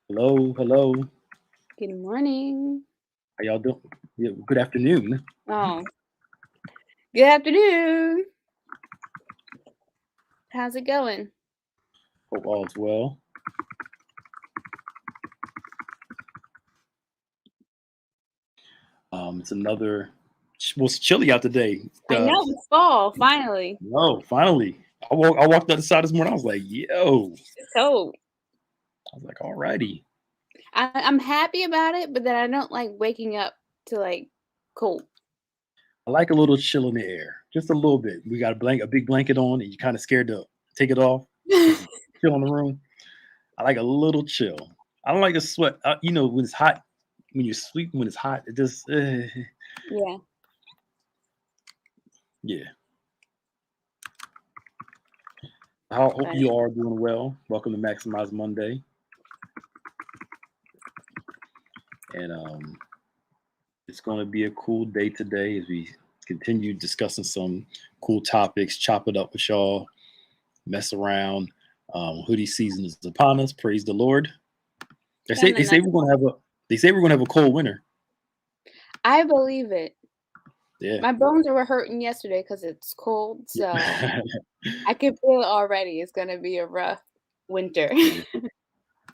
Hello, hello. Good morning. How y'all doing? Yeah, good afternoon. Oh, good afternoon. How's it going? Hope all is well. It's another. Well, it's chilly out today. I know it's fall, finally. No, finally, I walked the other side this morning. I was like, yo. It's cold. I was like, alrighty. I'm happy about it, but then I don't like waking up to like cold. I like a little chill in the air, just a little bit. We got a big blanket on, and you're kind of scared to take it off because it's chill in the room. I like a little chill. I don't like to sweat. When it's hot, when you're sleeping, when it's hot, it just, Yeah. yeah. I hope But you all are doing well. Welcome to Maximize Monday. And it's going to be a cool day today as we continue discussing some cool topics, chop it up with y'all, mess around. Hoodie season is upon us. Praise the Lord. They say kind of they say nice. we're going to have a they say we're going to have a cold winter. I believe it. Yeah. My bones were hurting yesterday because it's cold, so Yeah. I can feel it already. It's gonna be a rough winter. Yeah.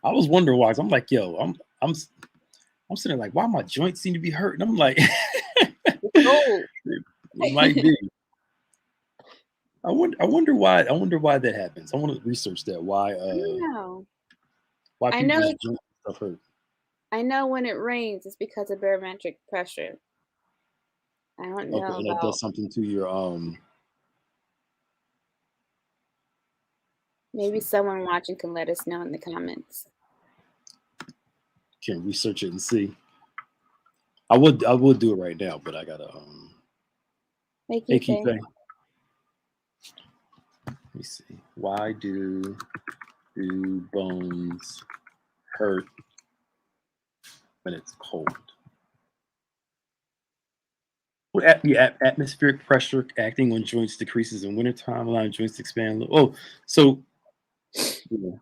I was wondering why. 'Cause I'm like, yo, I'm sitting there like, why my joints seem to be hurting? I'm like, It's cold. it might be. I wonder why. I wonder why that happens. I want to research that. I don't know. Why I know. people's joints and stuff hurt. I know when it rains, it's because of barometric pressure. I don't Okay, know and that does about something to your maybe someone watching can let us know in the comments. can research it and see. I would do it right now, but I gotta Make hey you Keith, think. let me see. Why do bones hurt when it's cold? Atmospheric pressure acting on joints decreases in wintertime, allowing joints to expand. Oh, so yeah,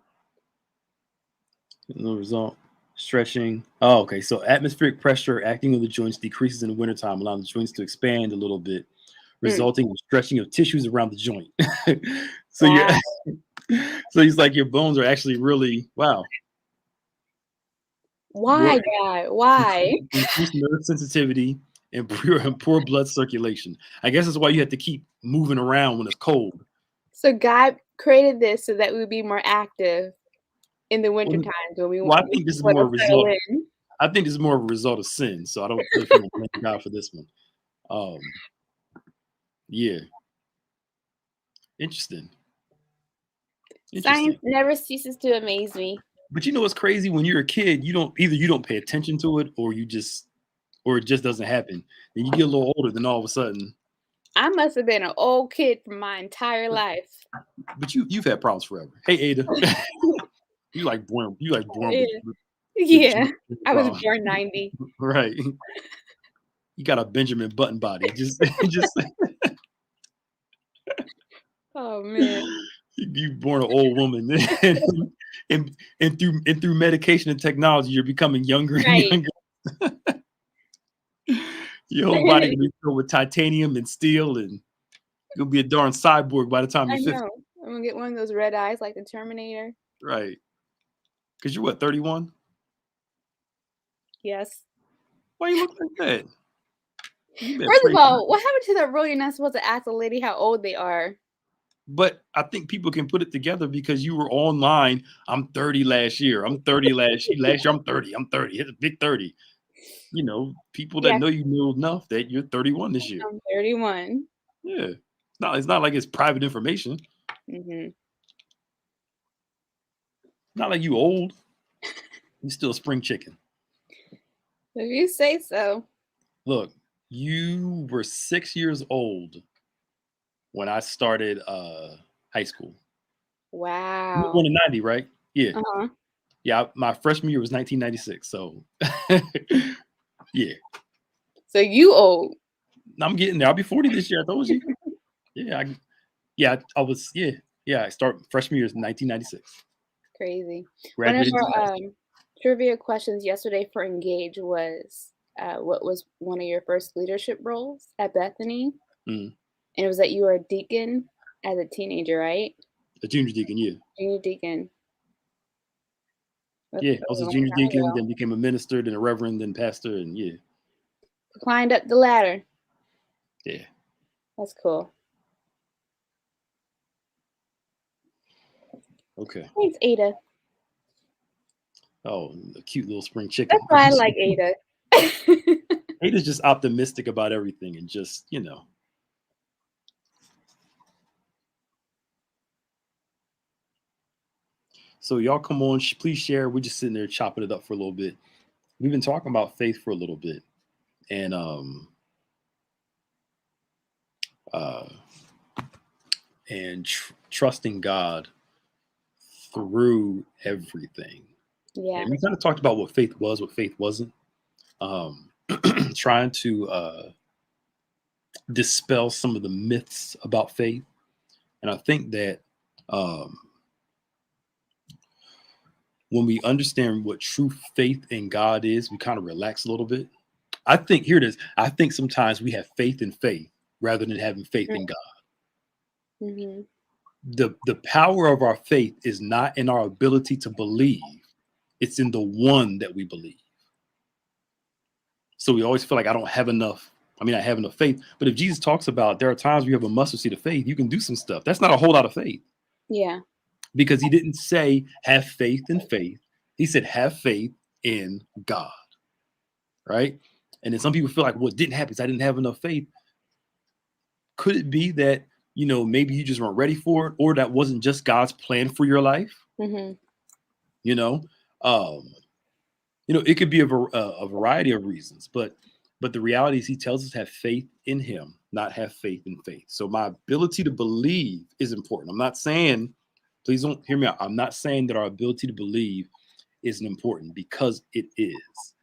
no result. Stretching. Oh, okay. So atmospheric pressure acting on the joints decreases in the wintertime, allowing the joints to expand a little bit, Mm. resulting in stretching of tissues around the joint. so you're Wow. so he's like your bones are actually really wow. More Why, God? Why? increased nerve sensitivity and poor blood circulation. I guess that's why you have to keep moving around when it's cold. So God created this so that we would be more active in the winter Well, times when we well, I want think this is more to a settle result. in. I think this is more of a result of sin. So I don't know if you want to blame God for this one. Um, yeah, interesting, Science interesting. never ceases to amaze me. But you know what's crazy? When you're a kid, you don't pay attention to it, or it just doesn't happen. Then you get a little older, then all of a sudden, I must have been an old kid for my entire life. but you've had problems forever. Hey Ada, you like born Yeah. with Yeah. joint I was problems, born 90. right? You got a Benjamin Button body. Just just Oh man. you born an old woman, and through medication and technology, you're becoming younger and Right. younger. Your whole body gonna be filled with titanium and steel, and you'll be a darn cyborg by the time I you're 50. know. I'm gonna get one of those red eyes like the Terminator. Right? Because you're what, 31? Yes. Why you look like that? You been First of praying. all, what happened to that rule? You're not supposed to ask a lady how old they are. But I think people can put it together because you were online. I'm 30 last year. I'm 30 last year. I'm 30. I'm 30. Hit a big 30. People that Yeah, know you know enough that you're 31 this year. I'm 31. Yeah. It's not like it's private information. Hmm. Not like you old. You still a spring chicken. If you say so. Look, you were 6 years old when I started high school. You were Wow. born in 90, right? Yeah. Uh-huh. Yeah. My freshman year was 1996. So yeah. So you old. I'm getting there. I'll be 40 this year. I told you. Yeah. I was, yeah. Yeah. I start freshman year is 1996. Crazy. One of Graduated in our 2000. trivia questions yesterday for Engage was what was one of your first leadership roles at Bethany? Mm. And it was that you were a deacon as a teenager, right? A junior deacon, yeah. Junior deacon. That Yeah, I was was a a long junior time deacon, ago. then became a minister, then a reverend, then pastor, and yeah, Climbed up the ladder. yeah. That's cool. Okay. Thanks, Ada. Oh, a cute little spring That's chicken. why I like Ada. Ada's just optimistic about everything and just, So y'all come on, please share. We're just sitting there chopping it up for a little bit. We've been talking about faith for a little bit, and uh, trusting God through everything. Yeah. And we kind of talked about what faith was, what faith wasn't. Trying to dispel some of the myths about faith, and I think that when we understand what true faith in God is, we kind of relax a little bit. I think here it is. I think sometimes we have faith in faith rather than having faith in God. Mm-hmm. The power of our faith is not in our ability to believe, it's in the one that we believe. So we always feel like I don't have enough. I mean, I have enough faith. But if Jesus talks about there are times where you have a mustard seed of faith, you can do some stuff. That's not a whole lot of faith, Yeah. because he didn't say have faith in faith. He said have faith in God. Right. And then some people feel like what didn't happen is I didn't have enough faith. Could it be that, maybe you just weren't ready for it, or that wasn't just God's plan for your life? Mm-hmm. You know, um, it could be a variety of reasons, but the reality is he tells us to have faith in him, not have faith in faith. So my ability to believe is important. I'm not saying, please don't hear me out. I'm not saying that our ability to believe isn't important, because it is.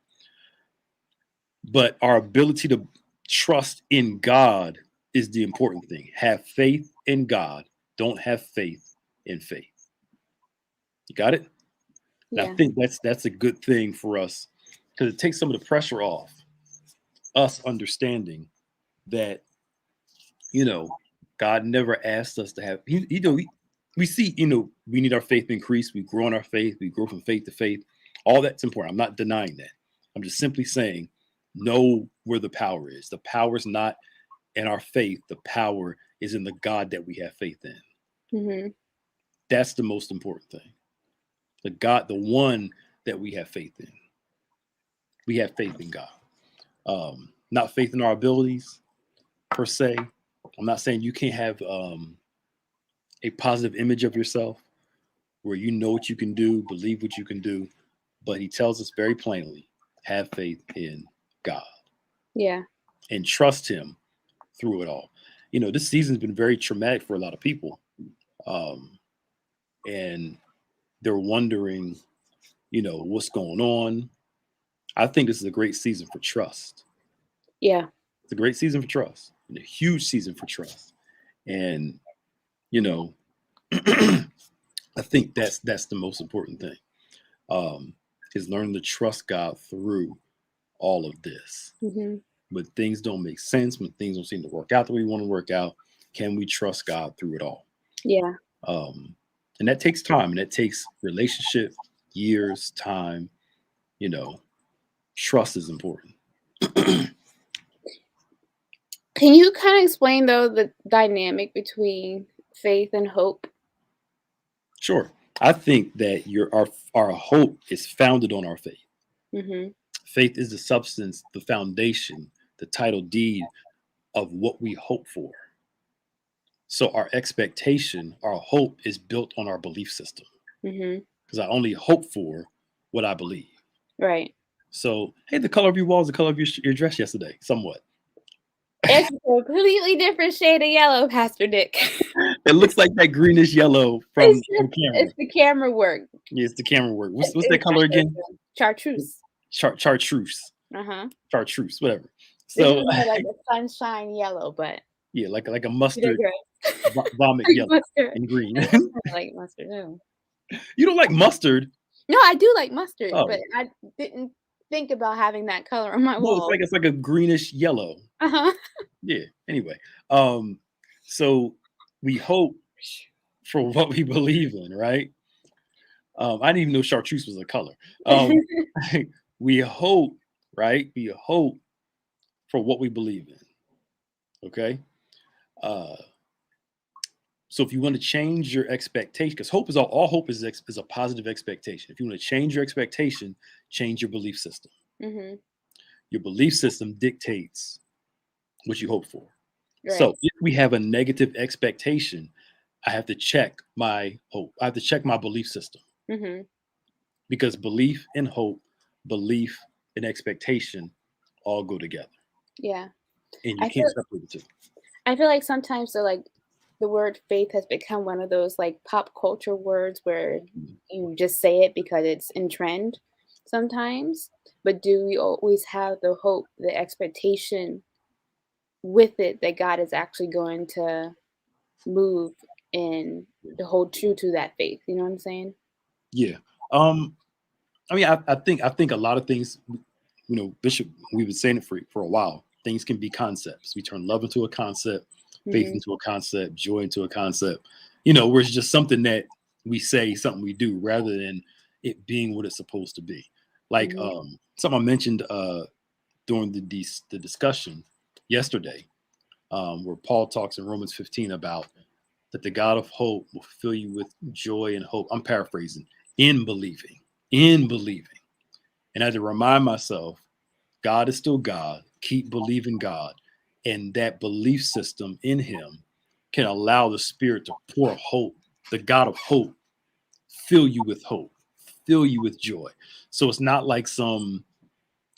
But our ability to trust in God is the important thing. Have faith in God. Don't have faith in faith. You got it? And I Yeah. think that's a good thing for us, because it takes some of the pressure off us understanding that, God never asked us to have, we see, we need our faith increase. We grow in our faith. We grow from faith to faith. All that's important. I'm not denying that. I'm just simply saying, know where the power is. The power is not in our faith. The power is in the God that we have faith in. Mm-hmm. That's the most important thing. The God, the one that we have faith in. We have faith in God. Not faith in our abilities per se. I'm not saying you can't have a positive image of yourself where you know what you can do, believe what you can do, but he tells us very plainly, have faith in God. Yeah. And trust him through it all. This season's been very traumatic for a lot of people. And they're wondering, what's going on. I think this is a great season for trust. Yeah. It's a great season for trust, and a huge season for trust. And, I think that's the most important thing, is learning to trust God through all of this. Mm-hmm. When things don't make sense, when things don't seem to work out the way we want to work out, can we trust God through it all? Yeah. And that takes time, and that takes relationship, years, time. Trust is important. Can you kind of explain though the dynamic between faith and hope? Sure. I think that our hope is founded on our faith. Mm-hmm. Faith is the substance, the foundation, the title deed of what we hope for. So our expectation, our hope is built on our belief system, Mm-hmm. because I only hope for what I believe. Right. So, hey, the color of your walls, the color of your dress yesterday, somewhat. It's a completely different shade of yellow, Pastor Dick. It looks like that greenish yellow from camera. It's the camera work. Yeah, it's the camera work. What's that color again? Chartreuse. Chartreuse. Uh-huh. Chartreuse, whatever. This So is more like a sunshine yellow, but yeah, like a you mustard digress. vomit Like yellow mustard. and green. I like mustard too. You don't like mustard? No, I do like mustard, but Oh, I didn't think about having that color on my no, wall. it's like a greenish yellow. Uh-huh. Yeah. Anyway, um, so we hope for what we believe in, right? I didn't even know chartreuse was a color. Um, we hope, right? We hope for what we believe in. Okay. Uh, so if you want to change your expectation, because hope is all hope is a positive expectation. If you want to change your expectation, change your belief system. Mhm. Your belief system dictates what you hope for. So Right. if we have a negative expectation, I have to check my hope. I have to check my belief system Mhm. because belief and hope, belief and expectation all go together, Yeah. and you I can't feel separate the two. I feel like sometimes the word faith has become one of those like pop culture words where Mhm. you just say it because it's in trend sometimes. But do we always have the hope, the expectation with it that God is actually going to move and to hold true to that faith? You know what I'm saying? Yeah. I mean, I think a lot of things, Bishop, we've been saying it for a while. Things can be concepts. We turn love into a concept, faith Mhm. into a concept, joy into a concept. Where it's just something that we say, something we do, rather than it being what it's supposed to be. Like Mhm. something I mentioned during the discussion yesterday, where Paul talks in Romans 15 about that the God of hope will fill you with joy and hope. I'm paraphrasing, in believing, in believing. And I had to remind myself, God is still God. Keep believing God. And that belief system in Him can allow the Spirit to pour hope, the God of hope, fill you with hope, fill you with joy. So it's not like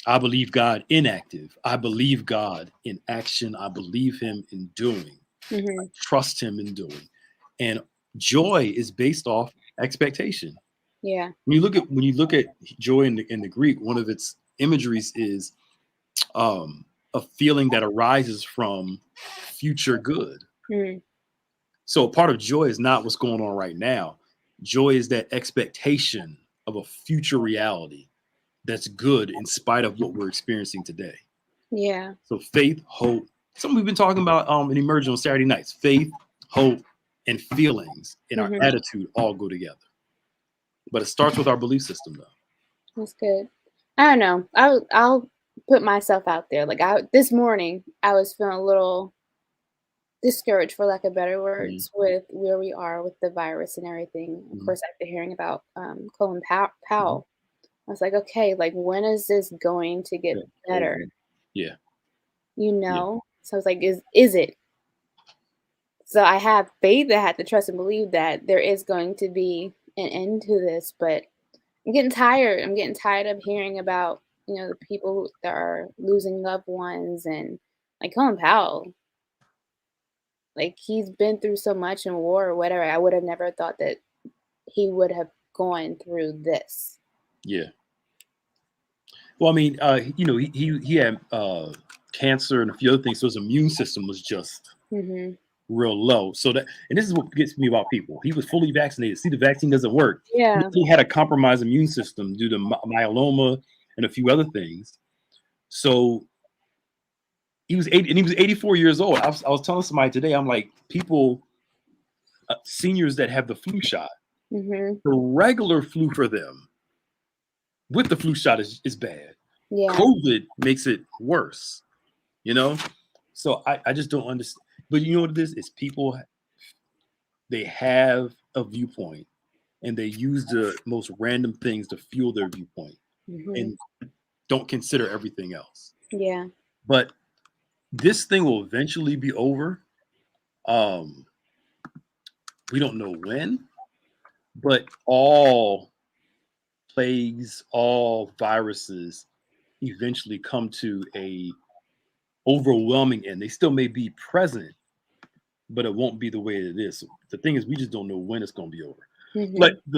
I believe God inactive. I believe God in action. I believe Him in doing. Mhm. Trust Him in doing. And joy is based off expectation. Yeah. When you look at joy in the Greek, one of its imageries is a feeling that arises from future good. Mhm. So a part of joy is not what's going on right now. Joy is that expectation of a future reality that's good in spite of what we're experiencing today. Yeah. So faith, hope, something we've been talking about in Emerging on Saturday nights. Faith, hope, and feelings and our Mhm. attitude all go together. But it starts with our belief system, though. That's good. I don't know. I'll put myself out there. Like I this morning, I was feeling a little discouraged, for lack of better Mhm, words, with where we are with the virus and everything. Of mhm, course, after hearing about Colin mhm. Powell, I was like, okay, like when is this going to get Yeah, better? over. Yeah, You yeah, know? So I was like, is it? So I have faith. I had to trust and believe that there is going to be an end to this, but I'm getting tired. I'm getting tired of hearing about, the people that are losing loved ones and like Colin Powell. Like he's been through so much in war or whatever. I would have never thought that he would have gone through this. yeah. Well, I mean, he had cancer and a few other things, so his immune system was just Hmm. real low. So and this is what gets me about people. He was fully vaccinated. See, the vaccine doesn't work. Yeah. He had a compromised immune system due to myeloma and a few other things. So he was 80, and he was 84 years old. I was telling somebody today, I'm like, people, seniors that have the flu shot, Hmm. the regular flu for them with the flu shot is bad. Yeah. COVID makes it worse, you know? So I just don't understand. But you know what it is? It's people, they have a viewpoint and they use the most random things to fuel their viewpoint Hmm. and don't consider everything else. Yeah. But this thing will eventually be over. Um, we don't know when, but all plagues, all viruses eventually come to a overwhelming end. They still may be present, but it won't be the way it is. The thing is, we just don't know when it's going to be over. Like Hmm.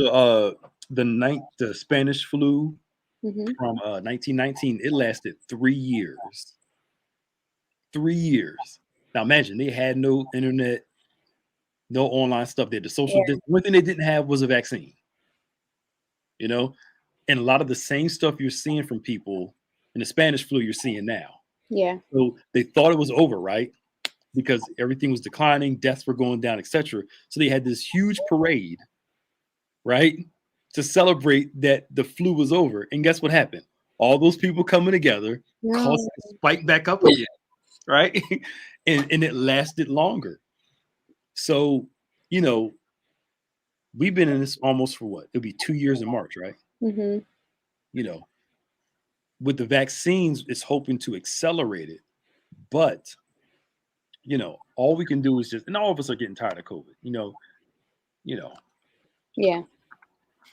the Spanish flu Hmm. from 1919, it lasted 3 years. 3 years. Now imagine they had no internet, no online stuff. They had the social Yeah. distance. One thing they didn't have was a vaccine. you know, and a lot of the same stuff you're seeing from people in the Spanish flu you're seeing now. Yeah. So they thought it was over, right? Because everything was declining, deaths were going down, etc. So they had this huge parade, right, to celebrate that the flu was over. And guess what happened? All those people coming together caused No. it to spike back up again, right? and it lasted longer. So, you know, we've been in this almost for what? It'll be 2 years in March, right? Mm-hmm. You know, with the vaccines, it's hoping to accelerate it. But, you know, all we can do is just, and all of us are getting tired of COVID, you know, Yeah.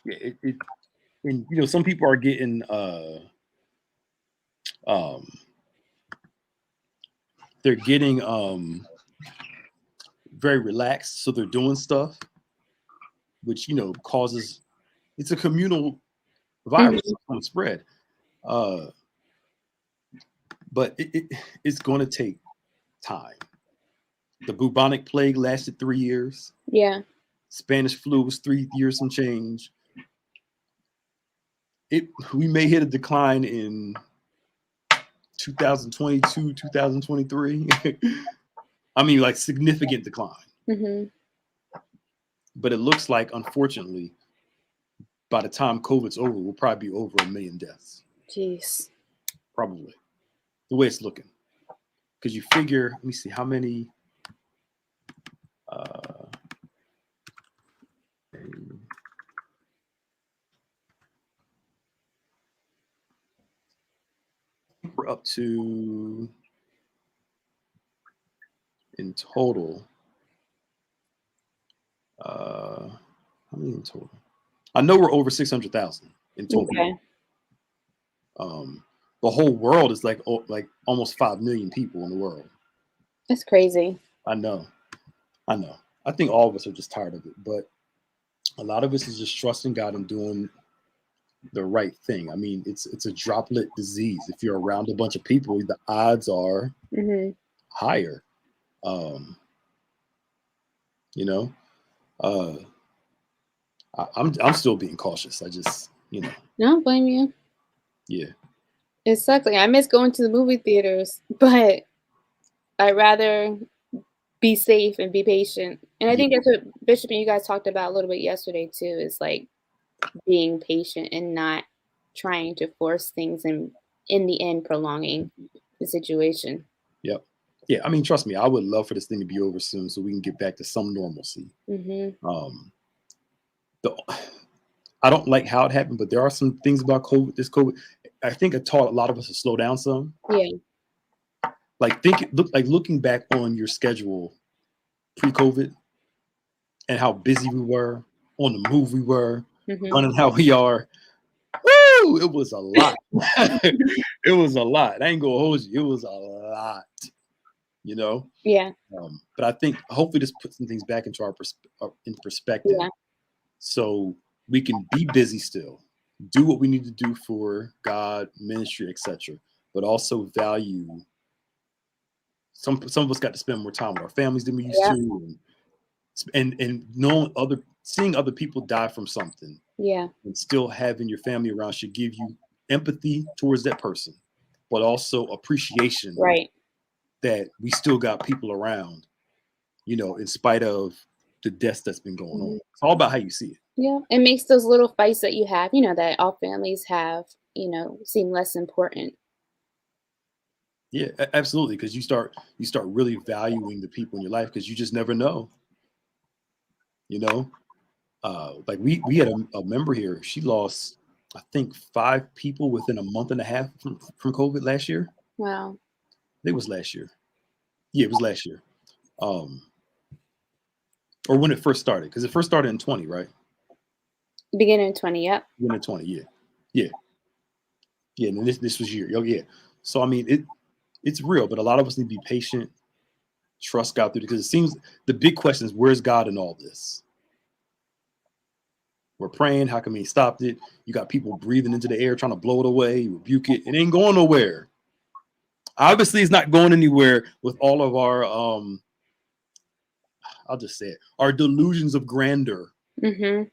yeah, and you know, some people are getting um they're getting very relaxed, so they're doing stuff which, you know, causes, it's a communal virus, Mm-hmm. it's going to spread. Uh but it's going to take time. The bubonic plague lasted 3 years. Yeah. Spanish flu was 3 years some change. We may hit a decline in 2022, 2023. I mean, like, significant decline. Mm-hmm. But it looks like, unfortunately, by the time COVID's over, we'll probably be over 1 million deaths. Jeez. Probably. The way it's looking. Because you figure, let me see, how many. We're up to, in total, how many in total? I know we're over 600,000 in total. Okay. The whole world is like almost 5 million people in the world. That's crazy. I know. I think all of us are just tired of it, but a lot of us is just trusting God and doing the right thing. I mean, it's a droplet disease. If you're around a bunch of people, the odds are Mm-hmm. higher. You know, uh, I'm still being cautious. I just, I don't blame you. yeah. It sucks. Like, I miss going to the movie theaters, but I'd rather be safe and be patient. And I Yeah. think that's what Bishop and you guys talked about a little bit yesterday too, is like being patient and not trying to force things and in the end prolonging the situation. Yep. Yeah. I mean, trust me, I would love for this thing to be over soon so we can get back to some normalcy. Mm-hmm. The, I don't like how it happened, but there are some things about COVID. This COVID, I think it taught a lot of us to slow down some. Yeah. Like looking back on your schedule pre-COVID and how busy we were, on the move we were, Mm-hmm. running how we are. Woo! It was a lot. It was a lot. I ain't gonna hold you. It was a lot. Yeah. But I think hopefully this puts some things back into in perspective, Yeah. so we can be busy still, do what we need to do for God, ministry, etc. But also value. Some of us got to spend more time with our families than we used Yeah. to, and seeing other people die from something, Yeah. and still having your family around should give you empathy towards that person, but also appreciation Right. that we still got people around, in spite of the deaths that's been going on. Mhm. It's all about how you see it. Yeah. It makes those little fights that you have, that all families have, seem less important. Yeah, absolutely. Because you start really valuing the people in your life, because you just never know. Like we had a member here. She lost, I think, 5 people within a month and a half from COVID last year. Wow. I think it was last year. Yeah, it was last year. Or when it first started, because it first started in 20, right? Beginning of 20, yep. Beginning of 20, yeah. And then this was year. Oh yeah. So I mean, it's real, but a lot of us need to be patient, trust God through it, because it seems the big question is, where's God in all this? We're praying, how come he stopped it? You got people breathing into the air, trying to blow it away, rebuke it. It ain't going nowhere. Obviously, it's not going anywhere with all of our I'll just say it, our delusions of grandeur. Mm-hmm.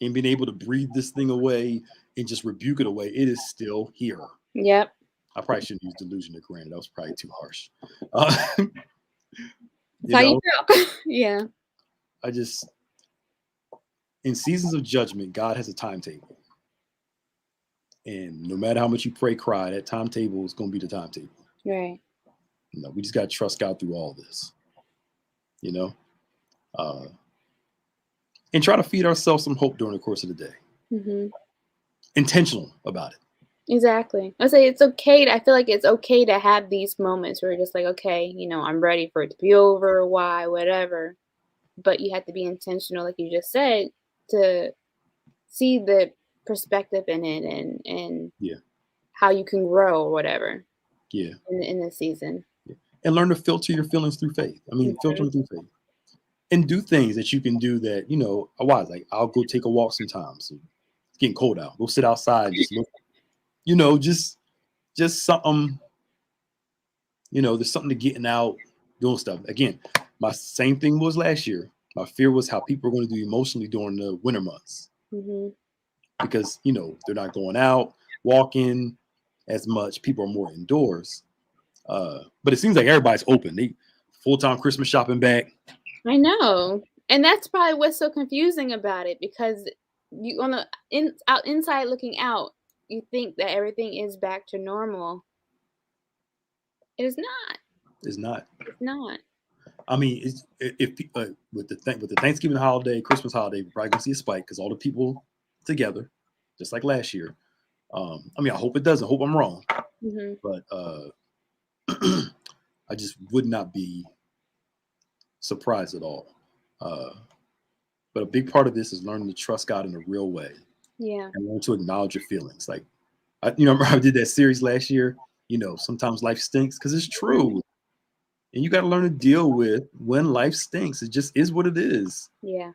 and being able to breathe this thing away and just rebuke it away, it is still here. Yep. I probably shouldn't use delusion of grandeur. That was probably too harsh. Uh, That's you how you know, feel. Yeah. I just, in seasons of judgment, God has a timetable. And no matter how much you pray, cry, that timetable is going to be the timetable. Right. We just got to trust God through all this, you know, uh, and try to feed ourselves some hope during the course of the day. Mm-hmm. Intentional about it. Exactly. I say it's okay. I feel like it's okay to have these moments where you're just like, okay, I'm ready for it to be over. Why, whatever. But you have to be intentional, like you just said, to see the perspective in it and Yeah. how you can grow or whatever Yeah. in this season. Yeah. And learn to filter your feelings through faith. Filter Mhm. them through faith. And do things that you can do that, are wise. Like I'll go take a walk sometimes. So it's getting cold out. Go sit outside and just look, just something, there's something to getting out, doing stuff. Again, my same thing was last year. My fear was how people are going to do emotionally during the winter months Mhm. because, they're not going out, walking as much. People are more indoors. But it seems like everybody's open. They full-time Christmas shopping back. I know. And that's probably what's so confusing about it because you out inside looking out, you think that everything is back to normal. It is not. It's not. It's not. With the Thanksgiving holiday, Christmas holiday, we're probably gonna see a spike because all the people together, just like last year. I hope it doesn't. I hope I'm wrong, Mhm. but I just would not be surprised at all. But a big part of this is learning to trust God in a real way Yeah. and learn to acknowledge your feelings. Like, remember I did that series last year. Sometimes life stinks because it's true. And you got to learn to deal with when life stinks. It just is what it is. Yeah.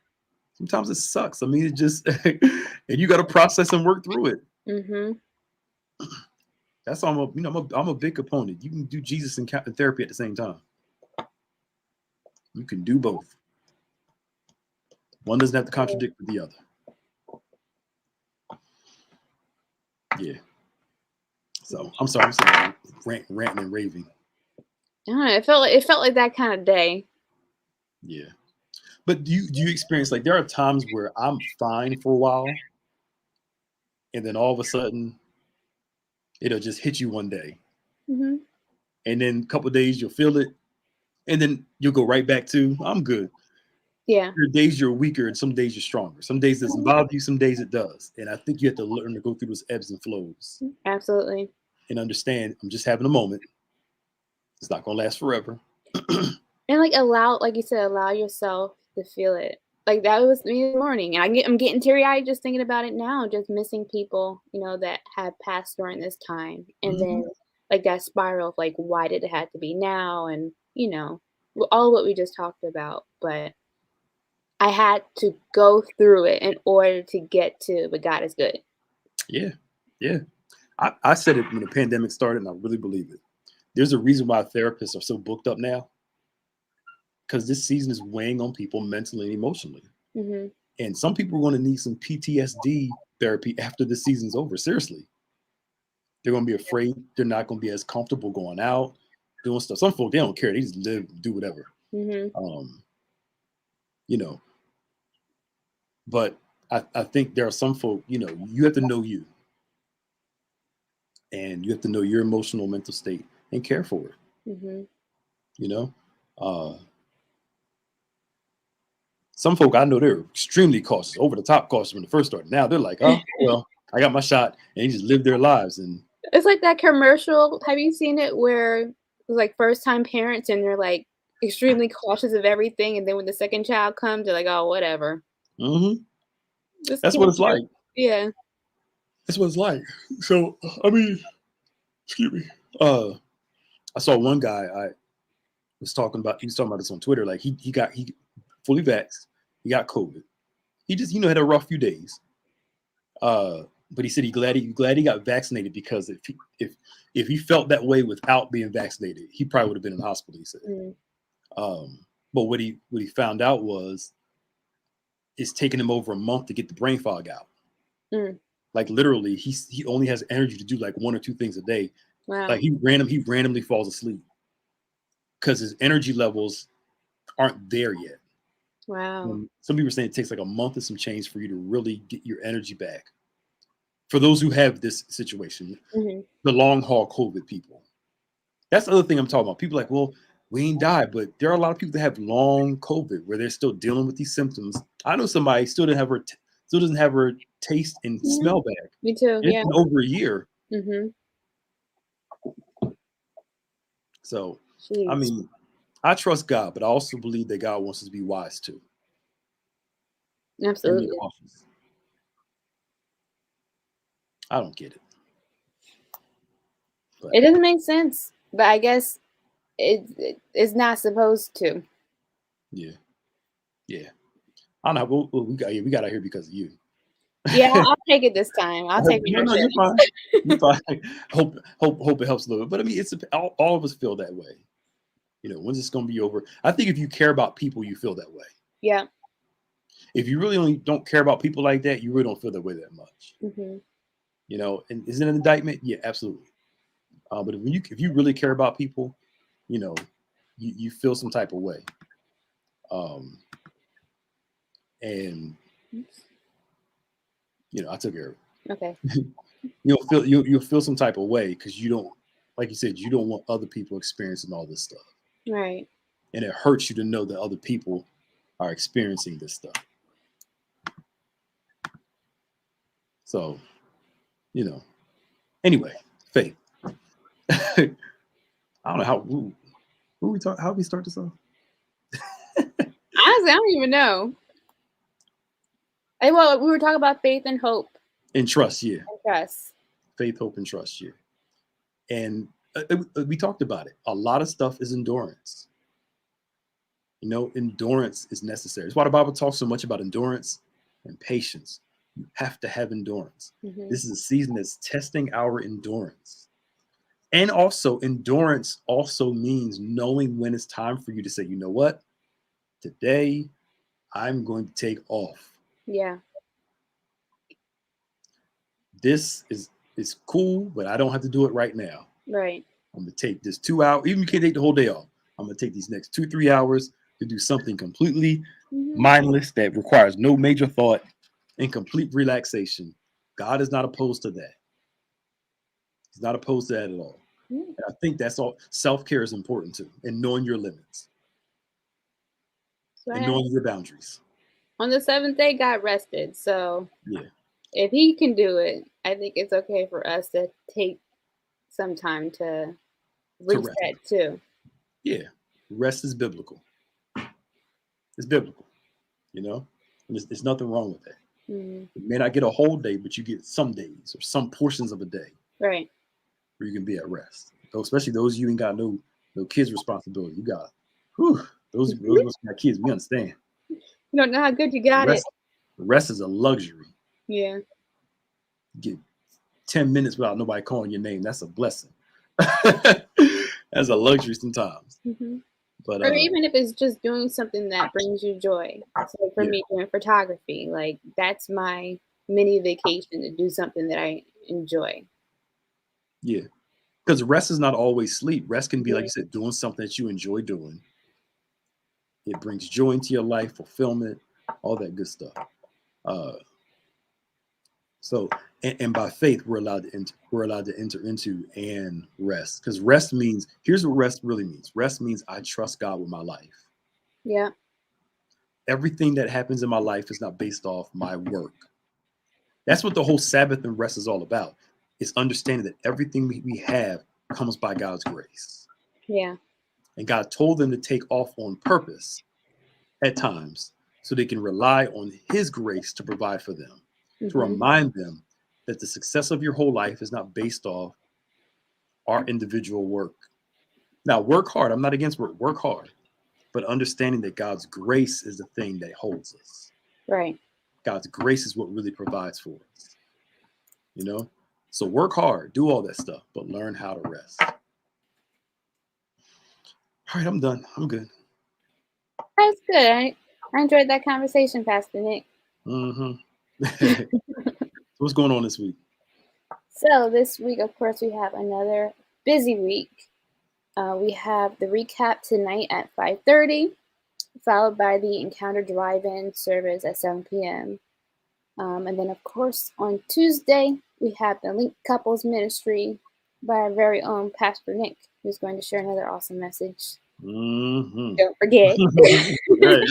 Sometimes it sucks. It just, and you got to process and work through it. Mhm. That's why I'm a big opponent. You can do Jesus and therapy at the same time. You can do both. One doesn't have to contradict with the other. Yeah. So I'm sorry. I'm saying ranting and raving. I don't know. It felt like that kind of day. Yeah. But do you experience like there are times where I'm fine for a while, and then all of a sudden it'll just hit you one day, Mhm. and then a couple of days you'll feel it, and then you'll go right back to I'm good. Yeah. Your days you're weaker, and some days you're stronger. Some days it doesn't bother you, some days it does. And I think you have to learn to go through those ebbs and flows Absolutely. and understand I'm just having a moment. It's not gonna last forever. And like you said, allow yourself to feel it. Like that was me this morning. And I'm getting teary eyed just thinking about it now, just missing people, that had passed during this time. And then Mhm. like that spiral of like, why did it have to be now? And, all what we just talked about. But I had to go through it in order to get to, but God is good. Yeah, yeah. I said it when the pandemic started, and I really believe it. There's a reason why therapists are so booked up now, because this season is weighing on people mentally and emotionally. Hmm. And some people are going to need some PTSD therapy after the season's over. Seriously, they're going to be afraid. They're not going to be as comfortable going out, doing stuff. Some folk, they don't care. They just live, do whatever. Hmm. Um, you know, but I think there are some folk, you have to know you, and you have to know your emotional mental state and care for it. Hmm. You know, uh, some folk I know they're extremely cautious, over the top cautious when they first started. Now they're like, oh well, I got my shot, and they just live their lives. And It's like that commercial. Have you seen it where it's like first time parents and they're like extremely cautious of everything, and then when the second child comes, they're like, oh, whatever. mhm, Just that's what came it's through. like. Yeah. That's what it's like. So excuse me. I saw one guy I was talking about. He was talking about this on Twitter. Like he fully vaxxed. He got COVID. He just had a rough few days. But he said glad he got vaccinated because if he felt that way without being vaccinated, he probably would have been in the hospital. He said. Mm. But what he found out was it's taking him over a month to get the brain fog out. Mm. Like literally, he only has energy to do like 1 or 2 things a day. Wow. Like he randomly falls asleep because his energy levels aren't there yet. Wow. Some people are saying it takes like a month and some change for you to really get your energy back. For those who have this situation, the long haul COVID people. That's the other thing I'm talking about. People are like, well, we ain't died, but there are a lot of people that have long COVID where they're still dealing with these symptoms. I know somebody still doesn't have her taste and smell back. Me too. And it's been over a year. So, Jeez. I mean, I trust God, but I also believe that God wants us to be wise too. Absolutely. And be cautious. I don't get it. But it doesn't make sense, but I guess it's not supposed to. Yeah. I don't know. We got out here because of you. Yeah, I'll take it this time. I'll take it. No, you're fine. You're fine. Hope it helps a little bit. But I mean, it's all of us feel that way. When's this going to be over? I think if you care about people, you feel that way. Yeah. If you really only don't care about people like that, you really don't feel that way that much. And is it an indictment? Yeah, absolutely. But if you really care about people, you feel some type of way. And I took care of it. Okay. You'll feel some type of way because you don't, like you said, you don't want other people experiencing all this stuff. Right. And it hurts you to know that other people are experiencing this stuff. So, anyway, faith. I don't know how we start this off. Honestly, I don't even know. Well, we were talking about faith and hope. And trust, yeah. And trust. Faith, hope, and trust, yeah. And we talked about it. A lot of stuff is endurance. Endurance is necessary. That's why the Bible talks so much about endurance and patience. You have to have endurance. This is a season that's testing our endurance. And also, endurance also means knowing when it's time for you to say, you know what? Today, I'm going to take off. Yeah. This is cool, but I don't have to do it right now. Right. I'm going to take this 2 hours. Even if you can't take the whole day off, I'm going to take these next 2-3 hours to do something completely mindless that requires no major thought and complete relaxation. God is not opposed to that. He's not opposed to that at all. And I think that's all. Self-care is important too, and knowing your limits and knowing your boundaries. On the 7th day, God rested. So yeah, if he can do it, I think it's okay for us to take some time to reset too. Yeah, rest is biblical. It's biblical, and there's nothing wrong with that. You may not get a whole day, but you get some days or some portions of a day, right, where you can be at rest. So especially those you ain't got no kids responsibility. You got, those got kids. We understand. You don't know how good you got it. Rest is a luxury. Yeah. You get 10 minutes without nobody calling your name. That's a blessing. That's a luxury sometimes. But or even if it's just doing something that brings you joy. So for me, doing photography, like that's my mini vacation to do something that I enjoy. Yeah, because rest is not always sleep. Rest can be, like you said, doing something that you enjoy doing. It brings joy into your life, fulfillment, all that good stuff. So, and by faith, we're allowed to enter into and rest. Because rest means, here's what rest really means. Rest means I trust God with my life. Yeah. Everything that happens in my life is not based off my work. That's what the whole Sabbath and rest is all about. It's understanding that everything we have comes by God's grace. Yeah. And God told them to take off on purpose at times so they can rely on his grace to provide for them. To remind them that the success of your whole life is not based off our individual work. Now, work hard. I'm not against work. Work hard. But understanding that God's grace is the thing that holds us. Right. God's grace is what really provides for us. So work hard. Do all that stuff. But learn how to rest. All right, I'm done. I'm good. That's good. I enjoyed that conversation, Pastor Nick. Mm-hmm. What's going on this week? So this week, of course, we have another busy week. We have the recap tonight at 5:30, followed by the Encounter Drive-In service at 7 p.m. And then, of course, on Tuesday, we have the Link Couples Ministry by our very own Pastor Nick, who's going to share another awesome message. Mm-hmm. Don't forget. Right.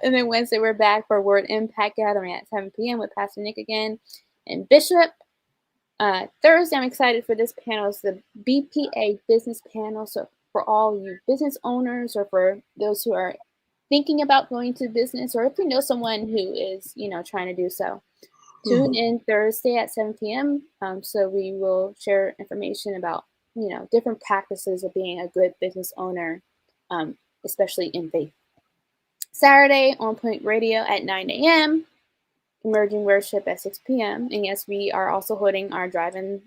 And then Wednesday, we're back for Word Impact Gathering at 7 p.m. with Pastor Nick again and Bishop. Thursday, I'm excited for this panel. It's the BPA business panel. So for all you business owners or for those who are thinking about going to business, or if you know someone who is, trying to do so, tune in Thursday at 7 p.m. So we will share information about, different practices of being a good business owner, especially in faith. Saturday, On Point Radio at 9 a.m. Emerging Worship at 6 p.m. And yes, we are also holding our drive-in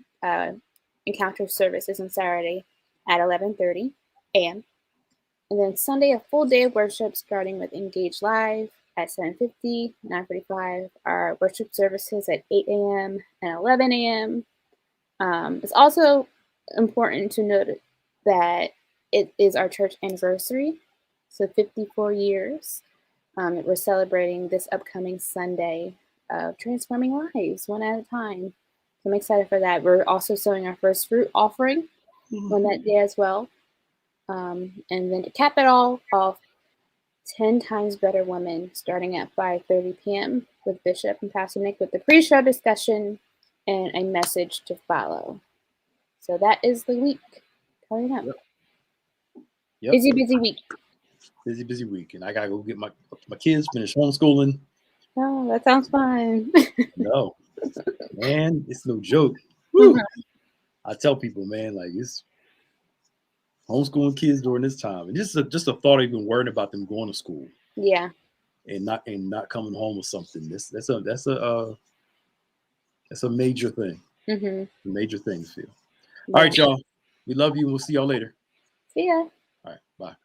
encounter services on Saturday at 11:30 a.m. And then Sunday, a full day of worship starting with Engage Live at 7:50, 9:45. Our worship services at 8 a.m. and 11 a.m. It's also important to note that it is our church anniversary, so 54 years. We're celebrating this upcoming Sunday of transforming lives one at a time. So I'm excited for that. We're also sowing our first fruit offering on that day as well. And then to cap it all off, 10 Times Better Women starting at 5:30 p.m. with Bishop and Pastor Nick with the pre-show discussion and a message to follow. So that is the week coming up. Yep. Busy week. Busy week. And I gotta go get my kids, finish homeschooling. Oh, that sounds fun. No, man, it's no joke. Woo. I tell people, man, like it's homeschooling kids during this time, and just a thought of even worrying about them going to school. Yeah. And not coming home with something. That's a major thing. Mm-hmm. A major thing to feel. Yeah. All right, y'all. We love you. We'll see y'all later. See ya. All right. Bye.